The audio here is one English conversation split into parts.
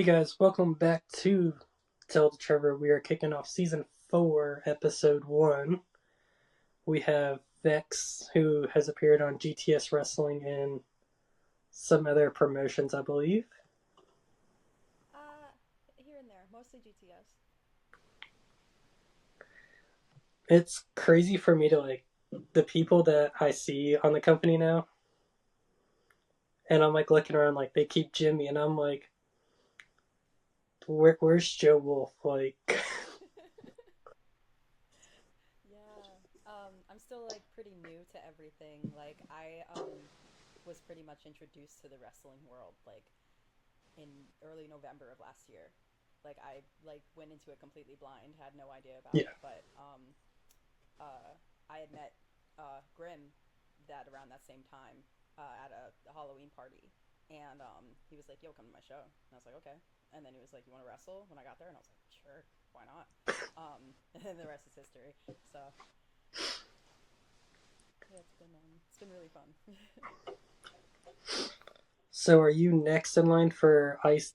Hey guys, welcome back to Tell the Trevor. We are kicking off season 4, episode 1. We have Vex, who has appeared on GTS Wrestling and some other promotions, I believe. Here and there, mostly GTS. It's crazy for me to the people that I see on the company now, and I'm looking around they keep Jimmy, and I'm where's Joe Wolf? Yeah. I'm still pretty new to everything. I was pretty much introduced to the wrestling world in early November of last year. I went into it completely blind, had no idea about Yeah, it, but uh I had met Grim that around that same time at a Halloween party. And he was like, "Yo, come to my show." And I was like, "Okay." And then he was like, "You want to wrestle?" When I got there, and I was like, "Sure, why not?" And the rest is history. So yeah, it's been really fun. so are you next in line for Ice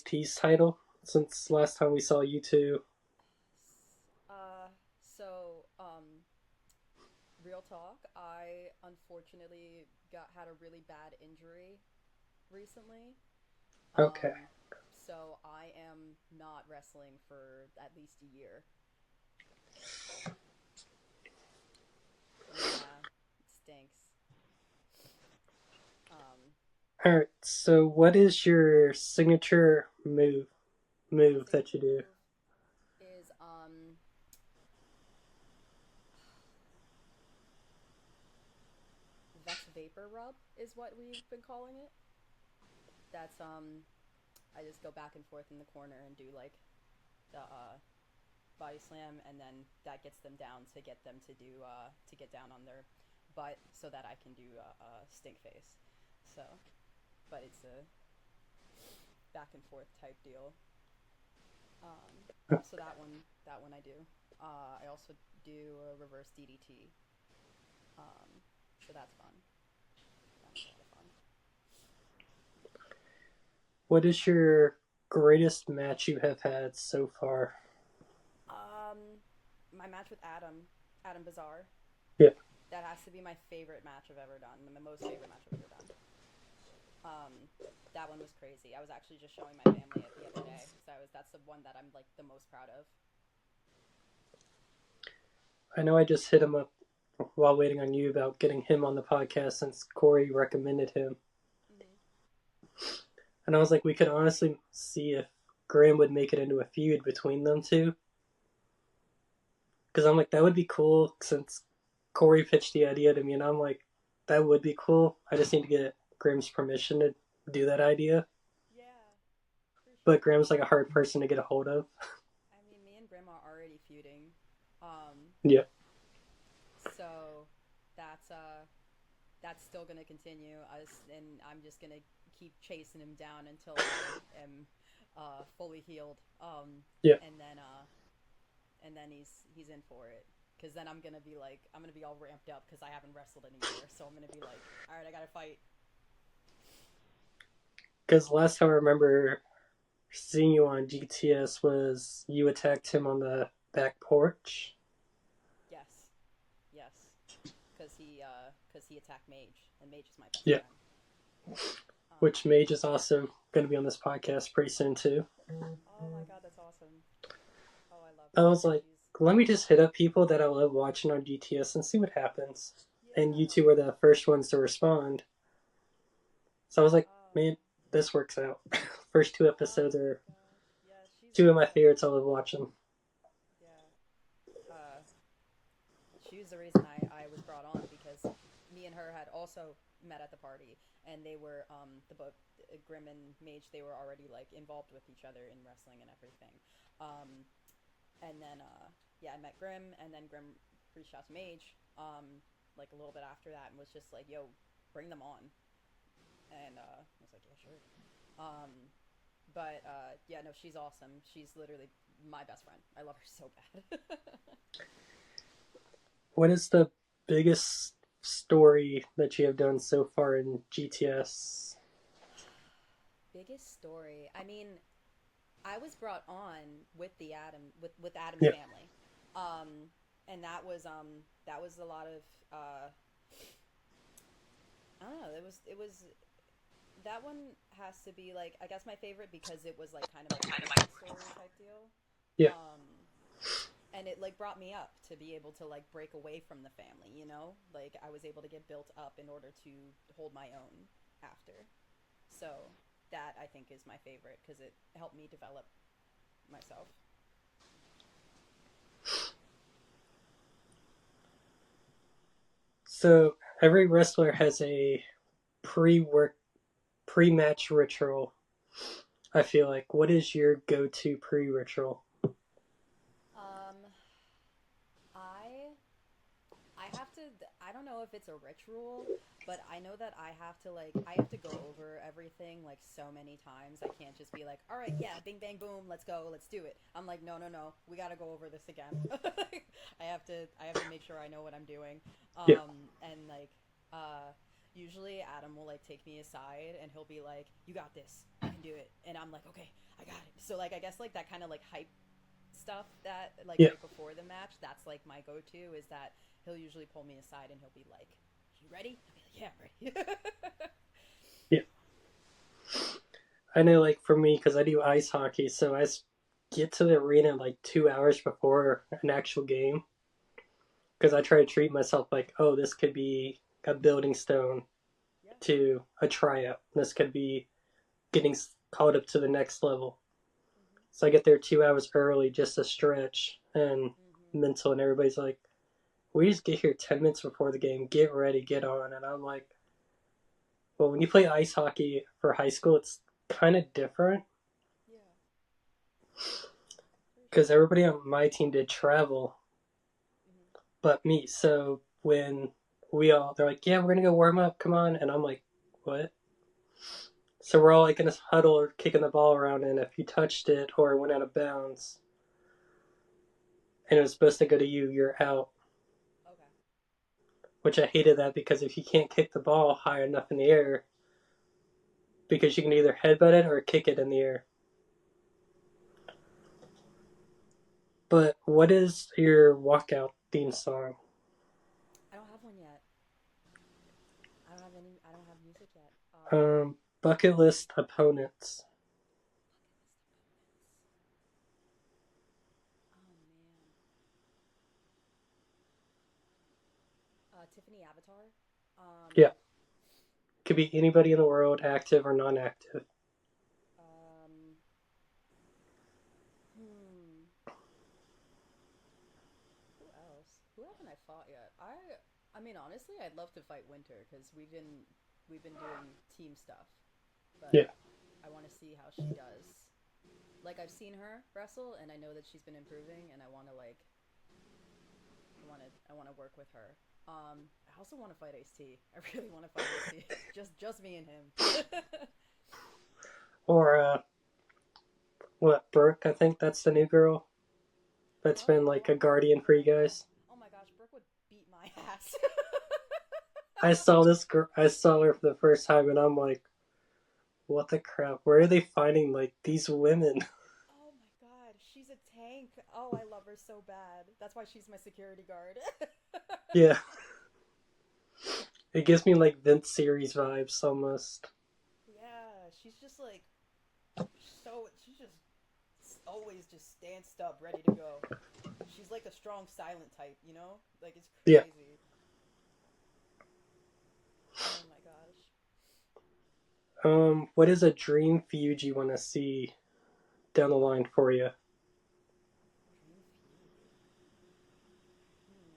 T's title? Since last time we saw you two. So real talk, I unfortunately got had a really bad injury recently. Okay. So I am not wrestling for at least a year. Yeah, it stinks. Um, Alright, so what is your signature my move that signature you do? move is Vex Vapor Rub is what we've been calling it. That's I just go back and forth in the corner and do the body slam, and then that gets them down to get them to get down on their butt so that I can do a stink face. So, but it's a back and forth type deal. So that one I do. I also do a reverse DDT. So that's fun. That one's a lot of fun. What is your greatest match you have had so far? My match with Adam Bazar. Yeah. That has to be my favorite match I've ever done. My most favorite match I've ever done. Um, that one was crazy. I was actually just showing my family it the other day. That's the one that I'm the most proud of. I know I just hit him up while waiting on you about getting him on the podcast since Corey recommended him. Mm-hmm. And I was like, we could honestly see if Graham would make it into a feud between them two. Because I'm like, that would be cool since Corey pitched the idea to me, and I'm like, that would be cool. I just need to get Graham's permission to do that idea. Yeah, for But sure. Graham's a hard person to get a hold of. I mean, me and Grim are already feuding. Yeah. So that's uh that's still gonna continue. And I'm just gonna keep chasing him down until I am fully healed. Yeah. And then he's in for it. Cause then I'm gonna be all ramped up because I haven't wrestled in a year. So I'm gonna be like, all right, I gotta fight. Because last time I remember seeing you on GTS was you attacked him on the back porch, Yes, yes, because he attacked Mage, and Mage is my best yeah, friend. which Um, Mage is also going to be on this podcast pretty soon too. oh my god, that's awesome. Oh, I love I Mage. was like, She's let me just hit up people that I love watching on GTS and see what happens. And you yeah. two were the first ones to respond. So I was like, Oh, man, this works out. First two oh episodes my are god. Yeah, she's two of my awesome. favorites I love watching. Yeah. Uh, she was the reason I was brought on because me and her had also met at the party, and they were the both Grim and Mage. They were already involved with each other in wrestling and everything. Um, and then yeah, I met Grim, and then Grim reached out to Mage a little bit after that, and was just like, "Yo, bring them on." And I was like, "Yeah, sure." But yeah, no, she's awesome. She's literally my best friend. I love her so bad. What is the biggest story that you have done so far in GTS? Biggest story. I mean, I was brought on with the with Adam's Yeah, family, um, and that was a lot of I don't know. It was that one has to be like I guess my favorite because it was like kind of like an origin story type deal. yeah. Um, and it like brought me up to be able to like break away from the family, you know? Like I was able to get built up in order to hold my own after. So that I think is my favorite because it helped me develop myself. So every wrestler has a pre-work, pre-match ritual. I feel like. What is your go-to pre-ritual? Um, I I have to. I don't know if it's a ritual, but I know that I have to go over everything like so many times. I can't just be like, all right, yeah, bing bang boom, let's go, let's do it. I'm like, no, no, no, we got to go over this again. I have to make sure I know what I'm doing. Yeah, And like, uh, usually Adam will like take me aside and he'll be like, you got this, you can do it, and I'm like, okay, I got it. So like, I guess like that kind of like hype stuff that like yeah, right before the match, that's like my go-to is that he'll usually pull me aside and he'll be like, you ready? I'll be like, yeah, I'm ready. yeah. I know, like for me, because I do ice hockey, so get to the arena like 2 hours before an actual game. Because I try to treat myself like, oh, this could be a building stone Yeah. to a tryout. This could be getting called up to the next level. Mhm. So I get there 2 hours early just to stretch and Mhm. mental, and everybody's like, we just get here 10 minutes before the game, get ready, get on. And I'm like, well, when you play ice hockey for high school, it's kind of different Yeah. For because sure. everybody on my team did travel Mhm. but me. So when they're like, yeah, we're going to go warm up, come on. And I'm like, what? So we're all like in this huddle or kicking the ball around, and if you touched it or it went out of bounds and it was supposed to go to you, you're out. Okay. Which I hated that because if you can't kick the ball high enough in the air, because you can either headbutt it or kick it in the air. But what is your walkout theme song? I don't have one yet. I don't have any. I don't have music yet. Bucket list opponents. Bucket list opponents. Oh man. Tiffany Avatar. Yeah, Um. could be anybody in the world, active or non-active. Um. Hmm. Who else? Who haven't I fought yet? I mean, honestly, I'd love to fight Winter because we've been doing team stuff, but Yeah, I want to see how she does. Like I've seen her wrestle, and I know that she's been improving, and I want to like I want to work with her. I also want to fight Ace T. I really want to fight Ace T. Just me and him. or what? Brooke, I think that's the new girl that's been like a guardian for you Yeah. guys. Oh my gosh, Brooke would beat my ass. I saw this girl. I saw her for the first time, and I'm like, what the crap? Where are they finding like these women? Oh my god, she's a tank. Oh, I love her so bad. That's why she's my security guard. Yeah, it gives me like Vince series vibes almost. Yeah, she's just like she's just always just stanced up, ready to go. She's like a strong silent type, you know? Like it's Yeah. crazy. Oh my gosh. What is a dream feud you want to see down the line for you? Dream feud. Hmm.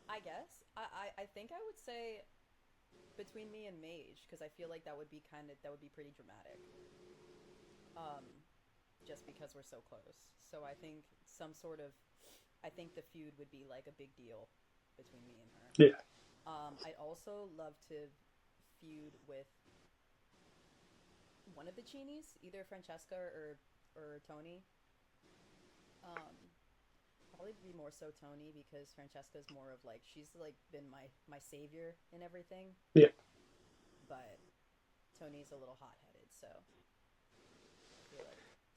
I guess I think I would say between me and Mage because I feel like that would be pretty dramatic. Um, just because we're so close. So I think some sort of I think the feud would be like a big deal between me and her. Yeah. I'd also love to feud with one of the Genies, either Francesca or Tony. Um, Probably be more so Tony because Francesca's more of like she's like been my savior in everything, Yeah. but Tony's a little hot headed, so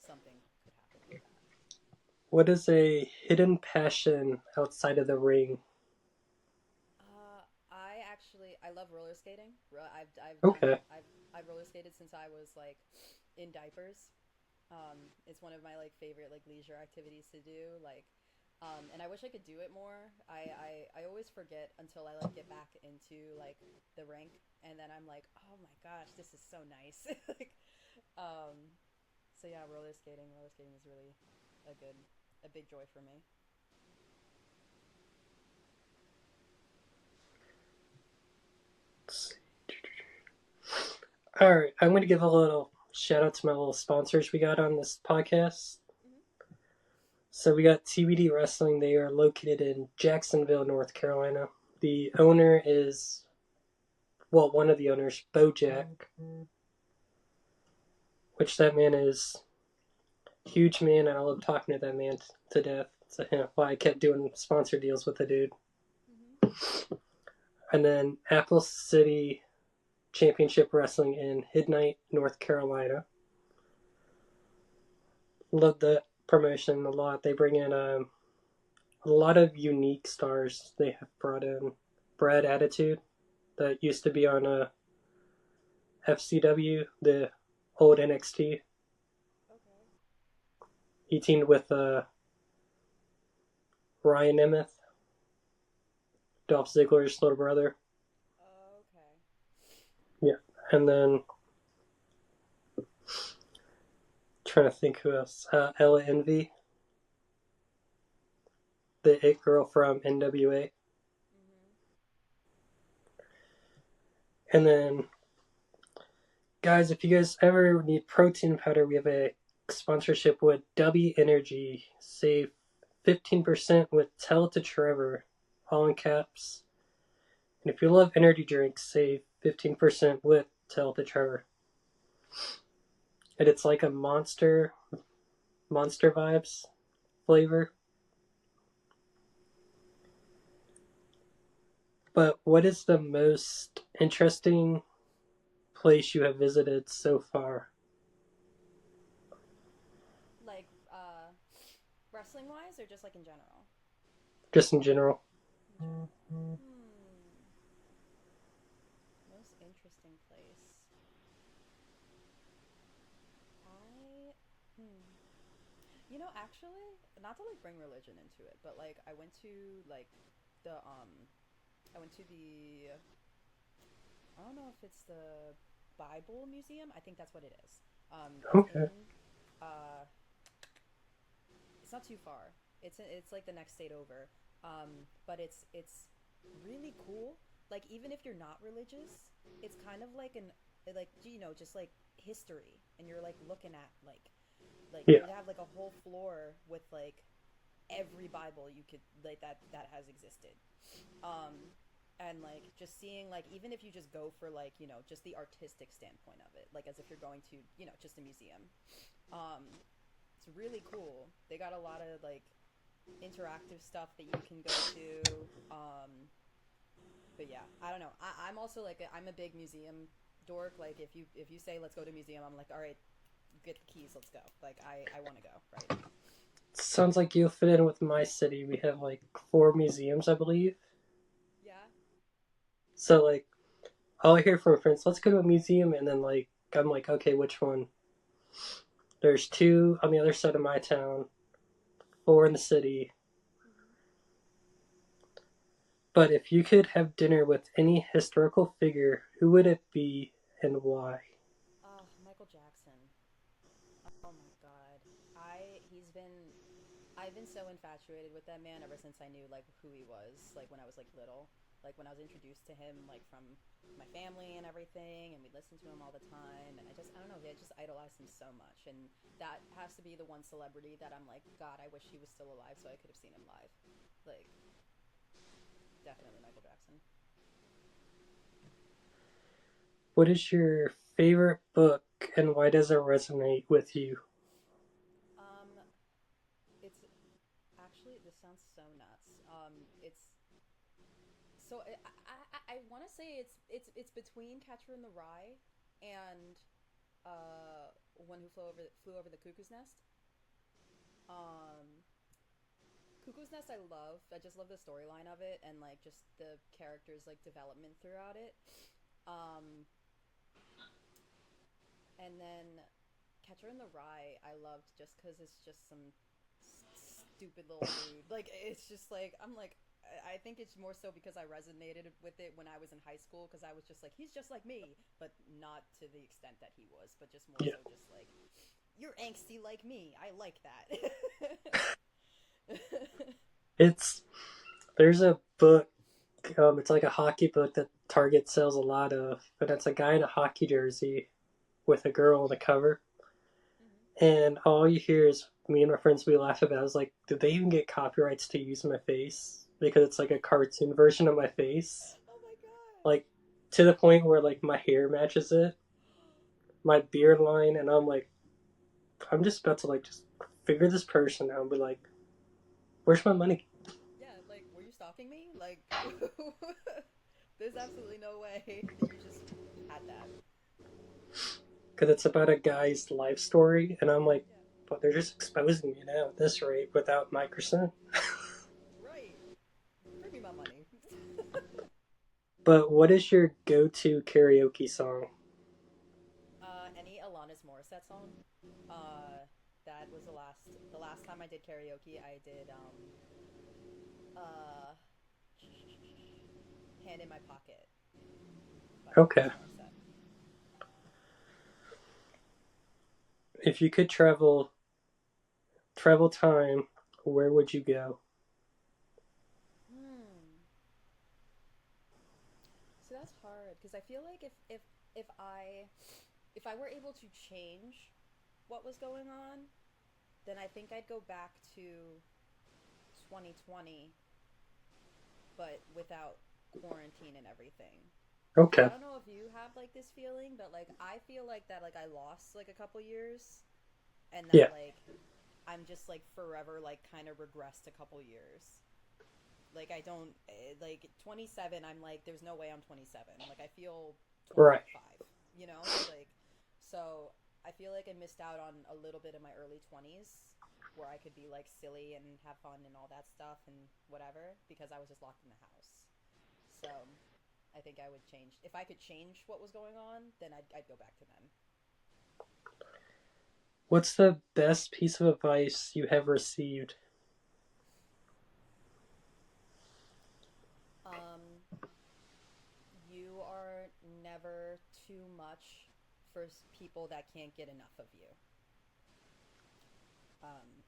something could happen like that. What is a hidden passion outside of the ring? I love roller skating. I've done Okay. I've roller skated since I was like in diapers. It's one of my like favorite like leisure activities to do. And I wish I could do it more. I always forget until I like get back into like the rink, and then I'm like, oh my gosh, this is so nice. like, um, so yeah, roller skating. Roller skating is really a good a big joy for me. All right. I'm going to give a little shout out to my little sponsors we got on this podcast. Hmm. So we got TBD Wrestling. They are located in Jacksonville, North Carolina. The owner is, well, one of the owners, Bojack, which that man is a huge man, and I love talking to that man to death. So why I kept doing sponsor deals with the dude. Hmm. And then Apple City Championship Wrestling in Midnight, North Carolina. Love the promotion a lot. They bring in a lot of unique stars. They have brought in Brad Attitude, that used to be on FCW, the old NXT. Okay. He teamed with Ryan Nemeth, Dolph Ziggler's little brother. Okay. Yeah, and then trying to think who else. Ella Envy, the it girl from NWA, Hmm. and then guys, if you guys ever need protein powder, we have a sponsorship with W Energy. Save 15% with Tell to Trevor, all in caps. And if you love energy drinks, save 15% with Tell to Trevor. And it's like a monster vibes flavor. But what is the most interesting place you have visited so far? Like wrestling wise, or just like in general? Just in general. In general. Hmm. Most interesting place. I hmm. Actually, not to like bring religion into it, but like I went to like the I went to the I don't know if it's the Bible Museum. I think that's what it is. It's Okay. in it's not too far. It's like the next state over. But it's really cool. Like even if you're not religious, it's kind of like an like just like history, and you're like looking at like Yeah. they have like a whole floor with like every Bible you could like that has existed. Um, and like just seeing like even if you just go for like just the artistic standpoint of it, like as if you're going to just a museum. Um, it's really cool. They got a lot of like interactive stuff that you can go to. But yeah, I don't know. I'm also like I'm a big museum dork. Like if you say let's go to a museum, I'm like all right, get the keys, let's go. Like I want to go, right? Sounds like you'll fit in with my city. We have like 4 museums, I believe. Yeah. So like I'll hear from friends, let's go to a museum, and then like I'm like, okay, which one? There's 2 on the other side of my town, 4 in the city. Mm-hmm. But if you could have dinner with any historical figure, who would it be and why? Michael Jackson. Oh my God. I've been so infatuated with that man ever since I knew like who he was, like when I was like little. Like when I was introduced to him like from my family and everything, and we listened to him all the time, and I don't know, I just idolized him so much, and that has to be the one celebrity that I'm like, God, I wish he was still alive so I could have seen him live. Like definitely Michael Jackson. What is your favorite book and why does it resonate with you? Um, it's actually this sounds so nuts. It's so I want to say it's between Catcher in the Rye and One Who Flew Over the Cuckoo's Nest. Um, Cuckoo's Nest, I love. I just love the storyline of it and like just the characters' like development throughout it. Um, and then Catcher in the Rye, I loved just because it's just some stupid little dude. Like it's just like I'm like I think it's more so because I resonated with it when I was in high school because I was just like he's just like me, but not to the extent that he was, but just more Yeah. so just like you're angsty like me. I like that. It's there's a book. It's like a hockey book that Target sells a lot of, but it's a guy in a hockey jersey with a girl on the cover, Mm-hmm. and all you hear is me and my friends we laugh about. It. I was like, did they even get copyrights to use my face because it's like a cartoon version of my face, Oh my god. like to the point where like my hair matches it, my beard line, and I'm like, I'm just about to like just figure this person out and be like, where's my money? Yeah, like were you stalking me? Like there's absolutely no way that you just had that. Because it's about a guy's life story, and I'm like, Yeah. but they're just exposing me now at this rate without my consent. Right. Bring me my money. But what is your go-to karaoke song? Any Alanis Morissette song. Uh, that was the last time I did karaoke. I did uh, Hand in My Pocket by Okay, Alanis Morissette. if you could travel time, where would you go? Hmm. So that's hard because I feel like if if I were able to change what was going on, then I think I'd go back to 2020, but without quarantine and everything. Because I Okay, don't know if you have like this feeling, but like I feel like that like I lost like a couple years, and that yeah, like I'm just like forever like kind of regressed a couple years. Like I don't like 27. I'm like there's no way I'm 27. Like I feel right. 25. You know, like so I feel like I missed out on a little bit of my early 20s where I could be like silly and have fun and all that stuff and whatever because I was just locked in the house. So I think I would change if I could change what was going on. Then I'd go back to then. What's the best piece of advice you have received? Um, you are never too much for people that can't get enough of you. Um,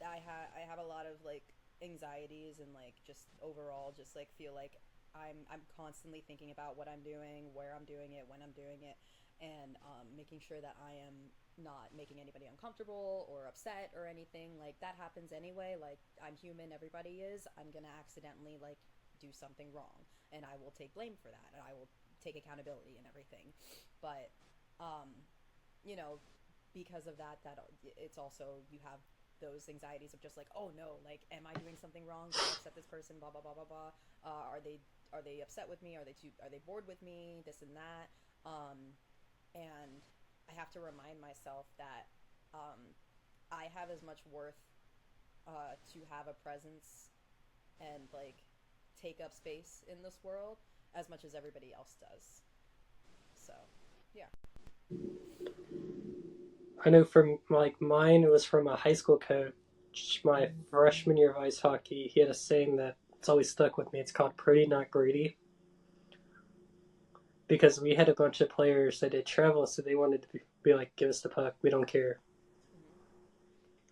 I have a lot of like anxieties and like just overall just like feel like I'm constantly thinking about what I'm doing, where I'm doing it, when I'm doing it, and making sure that I am not making anybody uncomfortable or upset or anything. Like that happens anyway. Like I'm human, everybody is. I'm gonna accidentally like do something wrong, and I will take blame for that, and I will take accountability and everything. But um, you know, because of that, it's also you have those anxieties of just like, oh no, like, am I doing something wrong? Did I upset this person? Blah blah blah blah blah. Are they upset with me? Are they bored with me? This and that. And I have to remind myself that I have as much worth to have a presence and like take up space in this world as much as everybody else does. So, yeah. I know from like mine, it was from a high school coach. My freshman year of ice hockey, he had a saying that it's always stuck with me. It's called "Pretty Not Greedy," because we had a bunch of players that did travel, so they wanted to be like, "Give us the puck, we don't care." Mm-hmm.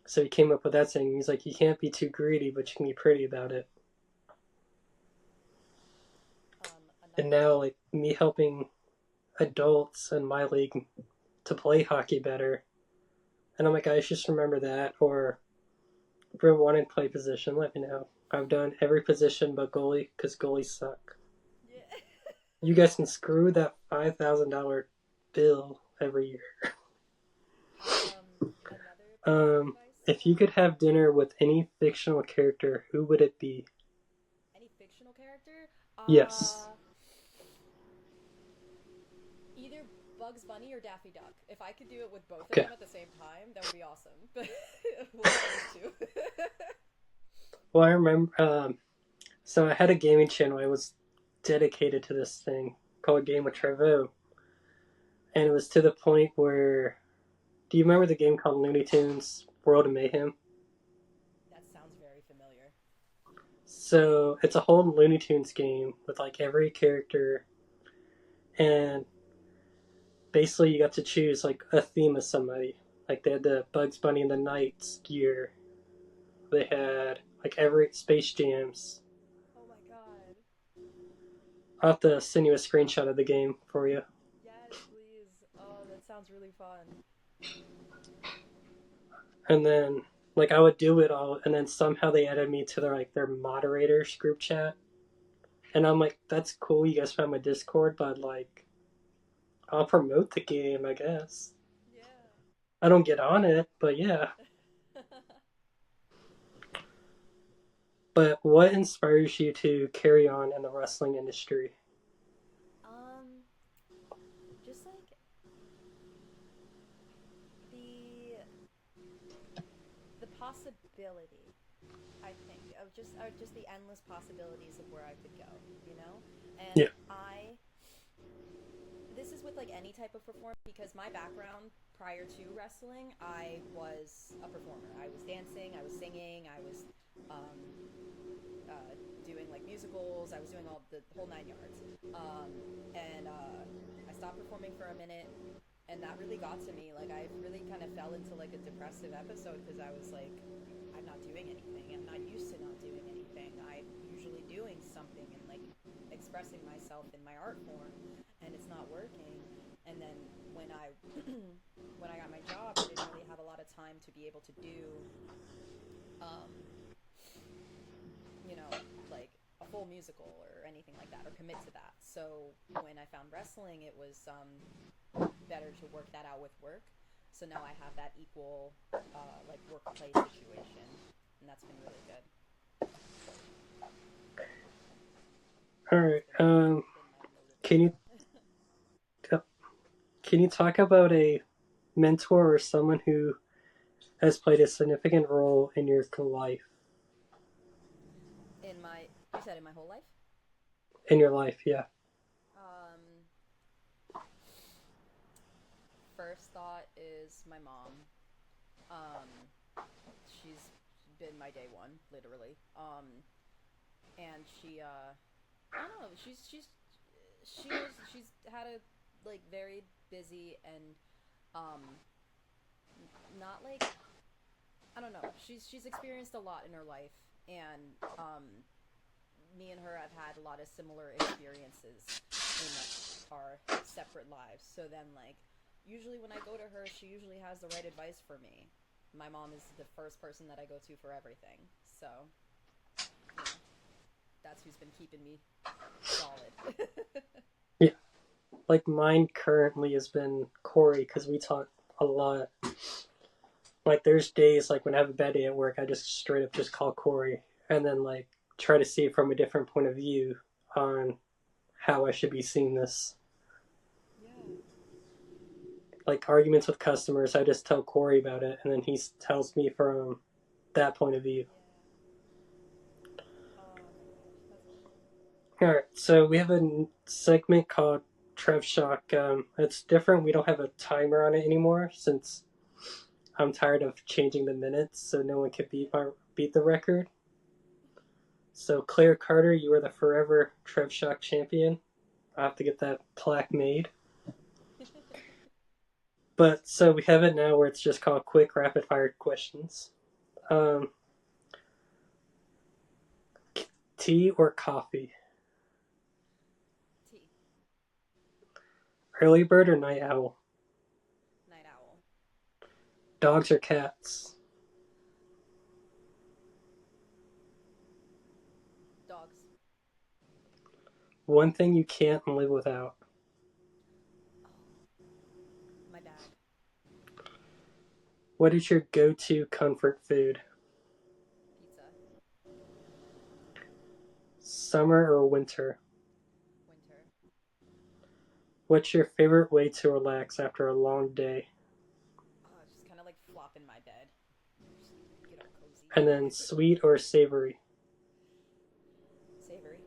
So he came up with that saying. He's like, "You can't be too greedy, but you can be pretty about it." And Another. now, like me helping adults in my league to play hockey better, and I'm like, guys, just remember that. Or if you want to play position, let me know. I've done every position but goalie because goalies suck. Yeah. You guys can screw that $5,000 bill every year. Another piece of advice. If you could have dinner with any fictional character, who would it be? Any fictional character? Yes. Either Bugs Bunny or Daffy Duck. If I could do it with both of Okay. them at the same time, that would be awesome. But we'll choose two. Well, I remember. So I had a gaming channel. I was dedicated to this thing called Game with Trevo, and it was to the point where, do you remember the game called Looney Tunes World of Mayhem? That sounds very familiar. So it's a whole Looney Tunes game with like every character, and basically you got to choose like a theme of somebody. Like they had the Bugs Bunny and the Knights gear. They had like every Space Jams. Oh my god. I'll have to send you a screenshot of the game for you. Yes, please. Oh, that sounds really fun. And then like I would do it all, and then somehow they added me to their moderators group chat, and I'm like, that's cool. You guys found my Discord, but like I'll promote the game, I guess. Yeah. I don't get on it, but yeah. But what inspires you to carry on in the wrestling industry? um, just like the the possibility, I think, of just the endless possibilities of where I could go, you know? And Yeah, I this is with like any type of performance because my background prior to wrestling, I was a performer. I was dancing, I was singing, I was um, doing like musicals. I was doing all the whole 9 yards. And I stopped performing for a minute, and that really got to me. Like I really kind of fell into like a depressive episode because I was like, I'm not doing anything. I'm not used to not doing anything. I'm usually doing something and like expressing myself in my art form, and it's not working. And then when I when I got my job, I didn't really have a lot of time to be able to do um, you know, like a full musical or anything like that or commit to that. So when I found wrestling, it was better to work that out with work. So now I have that equal like workplace situation, and that's been really good. all That's right. been my Can you motivator. can you talk about a mentor or someone who has played a significant role in your life? In my You said in my whole life. In your life, yeah. Um, First thought is my mom. Um, she's been my day one, literally. And I don't know. She's had a like very busy and um, not like I don't know. She's experienced a lot in her life, and me and her have had a lot of similar experiences in our separate lives. So then, like, usually when I go to her, she usually has the right advice for me. My mom is the first person that I go to for everything. So, you know, that's who's been keeping me solid. Yeah. Like mine currently has been Corey because we talk a lot. Like there's days like when I have a bad day at work, I just straight up just call Corey and then like try to see it from a different point of view on how I should be seeing this. Yeah. Like arguments with customers, I just tell Corey about it and then he tells me from that point of view. Yeah. Oh my gosh, that's awesome. All right, so we have a segment called Trev Shock. It's different. We don't have a timer on it anymore since I'm tired of changing the minutes, so no one can beat the record. So Claire Carter, you are the forever Trev Shock champion. I'll have to get that plaque made. But so we have it now where it's just called quick rapid fire questions. Okay. Um, tea or coffee? T. Early bird or night owl? Night owl. Dogs or cats? Dogs. One thing you can't live without. Oh, my dad. What is your go-to comfort food? Pizza. Summer or winter? Winter. What's your favorite way to relax after a long day? Just kind of like flop in my bed, just get all cozy. And then sweet or savory? Savory.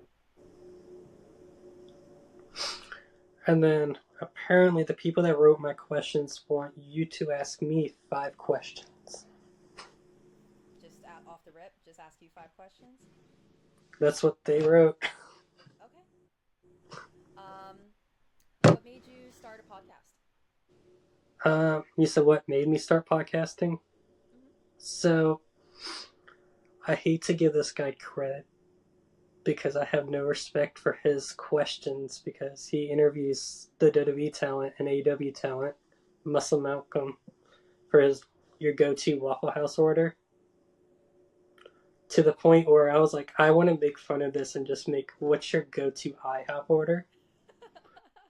And then apparently the people that wrote my questions want you to ask me 5 questions. Just off the rip, just ask you 5 questions. That's what they wrote. Okay. Um, what made you start a podcast? You said what made me start podcasting? Mm-hmm. So I hate to give this guy credit because I have no respect for his questions because he interviews the WWE talent and AEW talent, Muscle Malcolm, for his your go-to Waffle House order. To the point where I was like, I want to make fun of this and just make what's your go-to IHOP order,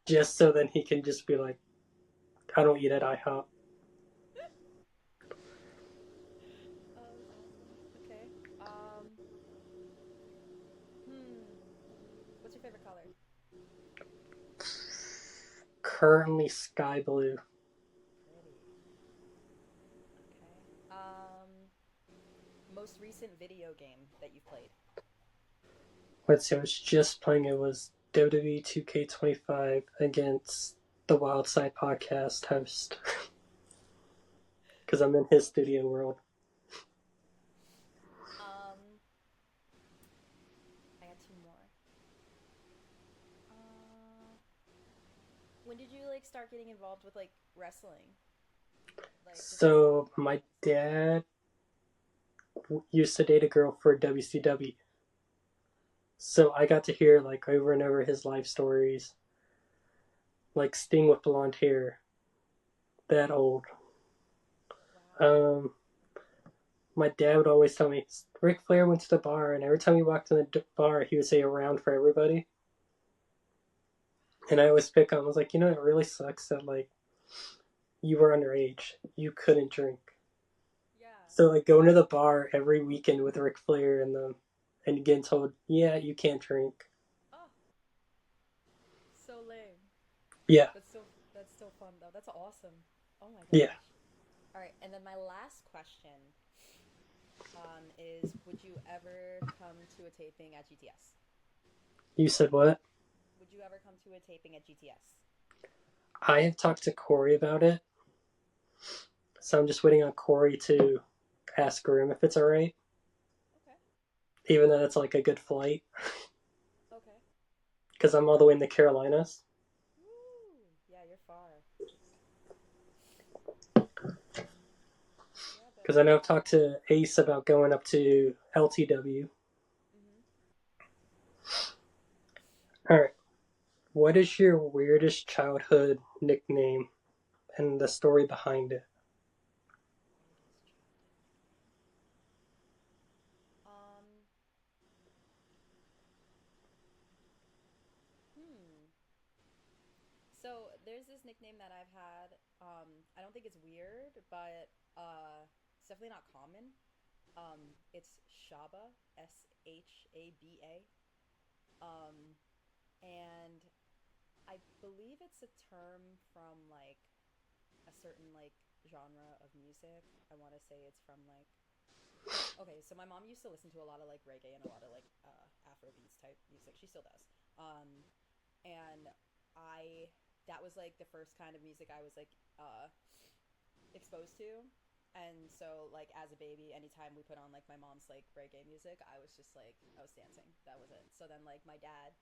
just so then he can just be like, I don't eat at IHOP. Oh, that's awesome. Okay. Hmm. What's your favorite color? Currently sky blue. Pretty. Okay. Most recent video game that you've played? Let's see, I was just playing it was WWE 2K25 against the Wildside podcast host because I'm in his studio world. Um, I got two more. Uh, when did you like start getting involved with like wrestling? Like just So my dad used to date a girl for WCW. So I got to hear like over and over his life stories, like Sting with blonde hair, that old. wow. Um, my dad would always tell me Ric Flair went to the bar, and every time he walked in the bar, he would say "around for everybody." And I always pick on. I was like, it really sucks that like you were underage, you couldn't drink. Yeah. So like going to the bar every weekend with Ric Flair and them, and getting told, yeah, you can't drink. Oh, so lame. Yeah, That's still fun though. That's awesome. Oh my yeah. gosh. All right, and then my last question is would you ever come to a taping at GTS? You said what? Would you ever come to a taping at GTS? I have talked to Corey about it, so I'm just waiting on Corey to ask Grim if it's alright. Okay. Even though it's like a good flight, Okay. because I'm all the way in the Carolinas. Woo! Yeah, you're far. Yeah, but Because I know I've talked to Ace about going up to LTW. mhm. All right, what is your weirdest childhood nickname and the story behind it? Weirdest childhood nickname. Um, hmm. So there's this nickname that I've had. I don't think it's weird, but it's definitely not common. It's Shaba, Shaba. Um, and I believe it's a term from like a certain like genre of music. I want to say it's from like because okay, so my mom used to listen to a lot of like reggae and a lot of like Afro beats type music. She still does. And I that was like the first kind of music I was like exposed to. And so like as a baby, anytime we put on like my mom's like reggae music, I was just like I was dancing. That was it. So then like my dad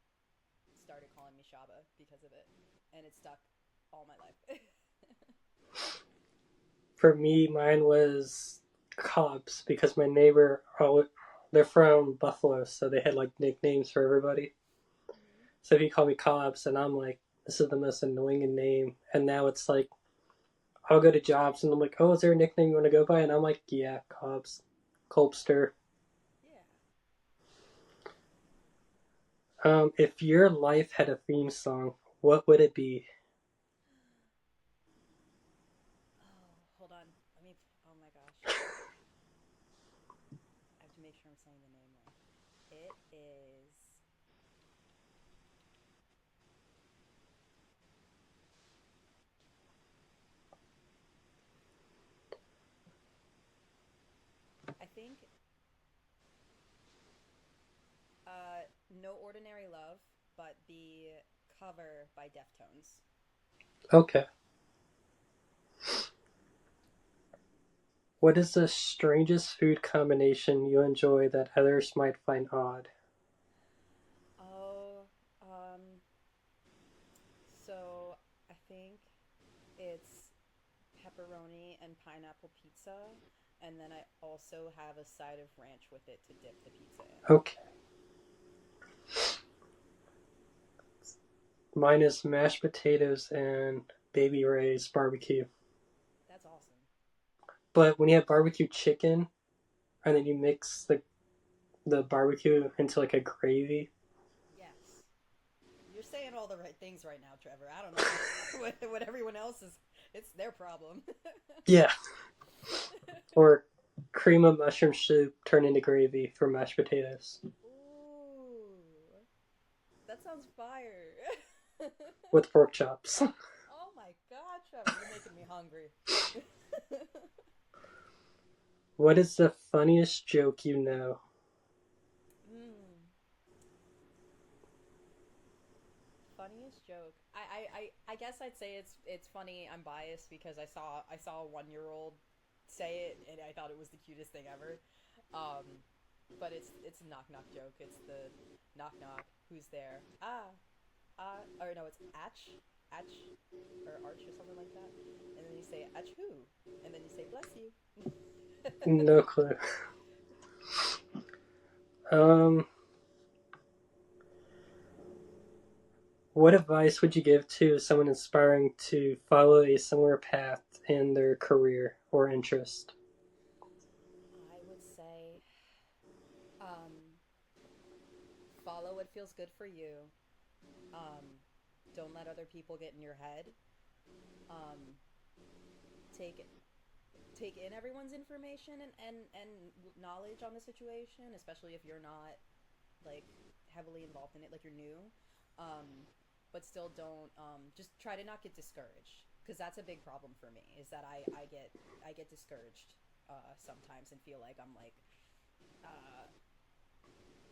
started calling me Shaba because of it, and it stuck all my life. For me, mine was Cobbs because my neighbor, they're from Buffalo, so they had like nicknames for everybody. Mm-hmm. So he called me Cobbs, and I'm like, this is the most annoying name. And now it's like, I'll go to jobs, and I'm like, oh, is there a nickname you want to go by? And I'm like, yeah, Cobbs, Colbster. Yeah. If your life had a theme song, what would it be? Oh, hold on. Let me. Oh my gosh. I have to make sure I'm saying the name right. It is. Ordinary Love, but the cover by Deftones. Okay. What is the strangest food combination you enjoy that others might find odd? Oh, so I think it's pepperoni and pineapple pizza, and then I also have a side of ranch with it to dip the pizza in. Okay. Mine is mashed potatoes and Baby Ray's barbecue. That's awesome. But when you have barbecue chicken and then you mix the barbecue into like a gravy. Yes. You're saying all the right things right now, Trevor. I don't know what everyone else is. It's their problem. Yeah. Or cream of mushroom soup turned into gravy for mashed potatoes Ooh, that sounds fire. with pork chops. Oh my god, Trevor, you're making me hungry. What is the funniest joke you know? mm, funniest joke. I guess I'd say it's funny. I'm biased because I saw a 1 year old say it and I thought it was the cutest thing ever. Um, but it's a knock knock joke. It's the knock knock. Who's there? Or no, it's Atch, or Arch or something like that. And then you say Atch who? And then you say bless you. No clue. Um, what advice would you give to someone aspiring to follow a similar path in their career or interest? I would say, um, follow what feels good for you. Um, don't let other people get in your head. Um, take take in everyone's information and knowledge on the situation, especially if you're not like heavily involved in it, like you're new. Um, but still don't just try to not get discouraged because that's a big problem for me. Is that I get discouraged sometimes and feel like I'm like uh,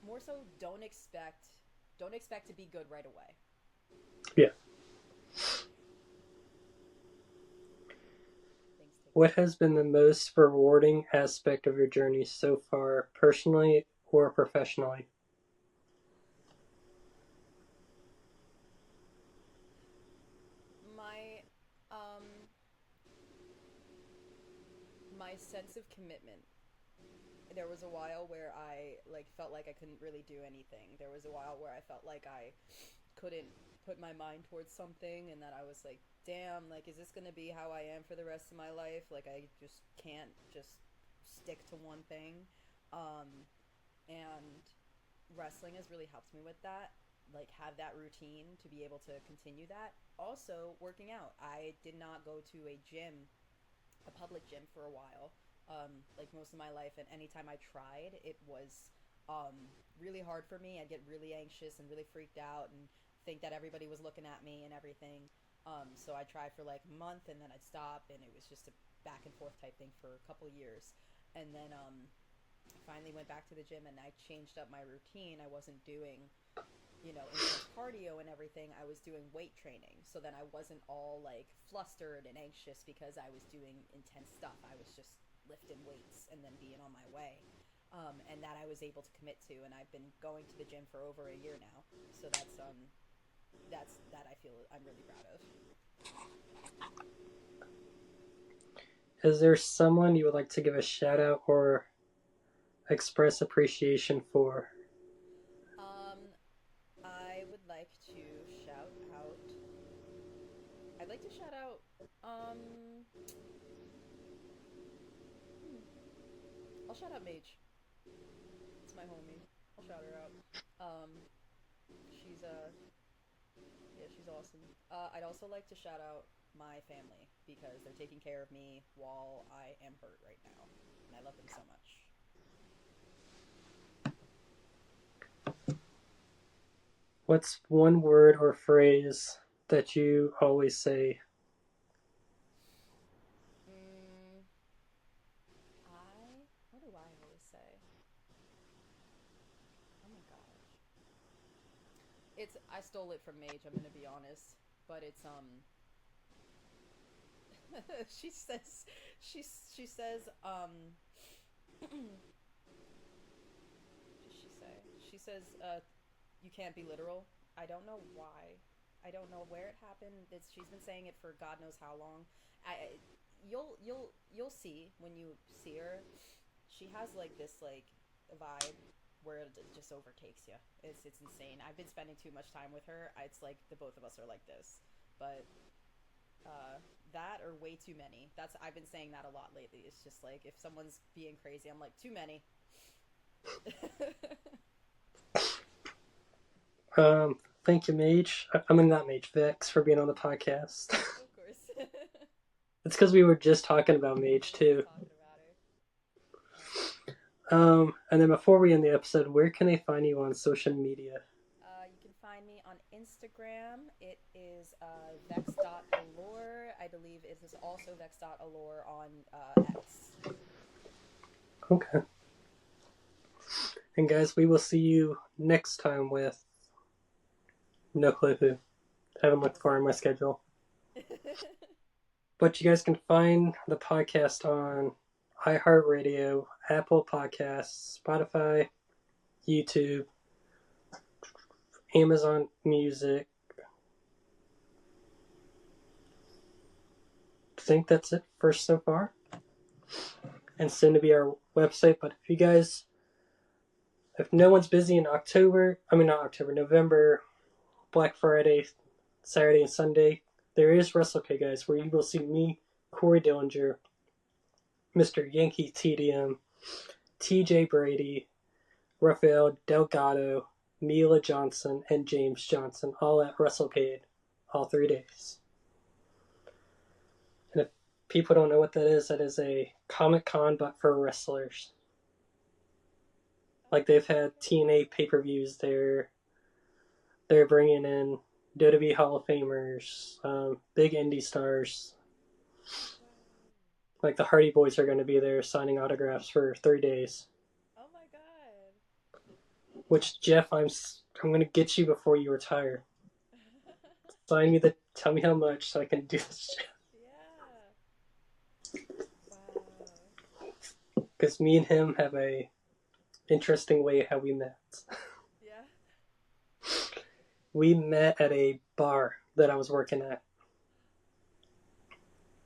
more so don't expect to be good right away. Yeah. Things take What time. has been the most rewarding aspect of your journey so far, personally or professionally? My um my sense of commitment. There was a while where I like felt like I couldn't really do anything. There was a while where I felt like I couldn't put my mind towards something and that I was like, damn, like is this going to be how I am for the rest of my life? Like I just can't just stick to one thing. Um and wrestling has really helped me with that. Like have that routine to be able to continue that. Also, working out. I did not go to a public gym for a while, like most of my life, and anytime I tried, it was really hard for me. I'd get really anxious and really freaked out and think that everybody was looking at me and everything. So I tried for like a month and then I'd stop, and it was just a back and forth type thing for a couple years. And then finally went back to the gym and I changed up my routine. I wasn't doing intense cardio and everything. I was doing weight training. So then I wasn't all like flustered and anxious because I was doing intense stuff. I was just lifting weights and then being on my way. And that I was able to commit to, and I've been going to the gym for over a year now. So that's that I feel I'm really proud of. Is there someone you would like to give a shout out or express appreciation for? Um, I would like to shout out. I'd like to shout out. Um, hmm, I'll shout out Mage. It's my homie. I'll shout her out. Um, she's yeah, she's awesome. I'd also like to shout out my family because they're taking care of me while I am hurt right now, and I love them so much. What's one word or phrase that you always say? Mm, what do I always say? Oh my gosh. It's I stole it from Mage. I'm gonna be honest, but it's she says she says what does she say? She says you can't be literal. I don't know why. I don't know where it happened. She's been saying it for God knows how long. You'll see when you see her. She has like this like vibe where it just overtakes you. It's insane. I've been spending too much time with her. It's like the both of us are like this, but that or way too many. That's I've been saying that a lot lately. It's just like if someone's being crazy, I'm like too many. Thank you, Mage. I mean, not Mage, Vex, for being on the podcast. Of course. It's because we were just talking about We Mage, were just too. talking about her. And then before we end the episode, where can they find you on social media? You can find me on Instagram. It is vex.allure. I believe it is also vex.allure on X. Okay. And guys, we will see you next time with no clue who. I haven't looked far in my schedule. But you guys can find the podcast on iHeartRadio, Apple Podcasts, Spotify, YouTube, Amazon Music. I think that's it for so far. And soon to be our website. But if no one's busy in November, Black Friday, Saturday, and Sunday, there is WrestleK, guys, where you will see me, Corey Dillinger, Mr. Yankee TDM, TJ Brady, Rafael Delgado, Mila Johnson, and James Johnson, all at WrestleCade, all 3 days. And if people don't know what that is a Comic Con but for wrestlers. Like they've had TNA pay-per-views there. They're bringing in WWE Hall of Famers, big indie stars. Like the Hardy Boys are going to be there signing autographs for 3 days. Oh my god. Which Jeff, I'm going to get you before you retire. Tell me how much so I can do this. Yeah. Wow. Because me and him have a interesting way how we met. Yeah. We met at a bar that I was working at.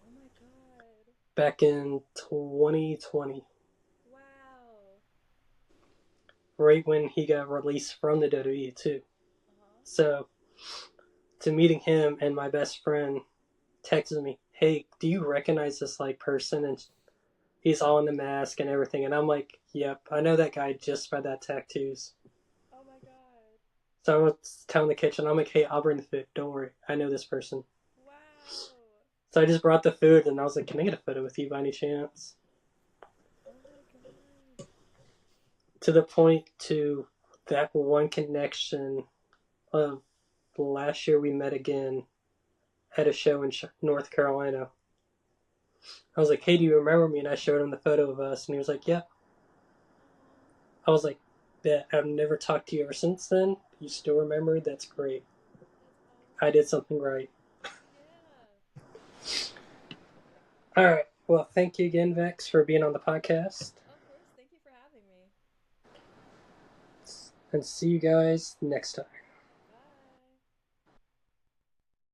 Oh my god. Back in 2020. Wow. Right when he got released from the WWE too. Uh-huh. So, to meeting him, and my best friend texted me, "Hey, do you recognize this like person?" And he's all in the mask and everything, and I'm like, "Yep, I know that guy just by that tattoos." Oh my god. So I was telling the kitchen, I'm like, "Hey, I'll bring the food. Don't worry, I know this person." Wow. So I just brought the food, and I was like, "Can I get a photo with you by any chance?" Oh my god. To the point to that one connection of last year we met again at a show in North Carolina. I was like, "Hey, do you remember me?" And I showed him the photo of us, and he was like, "Yeah." I was like, "Bet I've never talked to you ever since then. You still remember? That's great. That's I did awesome. something right." Yeah. All right. Well, thank you again, Vex, for being on the podcast, Of course. Thank you for having me. and see you guys next time.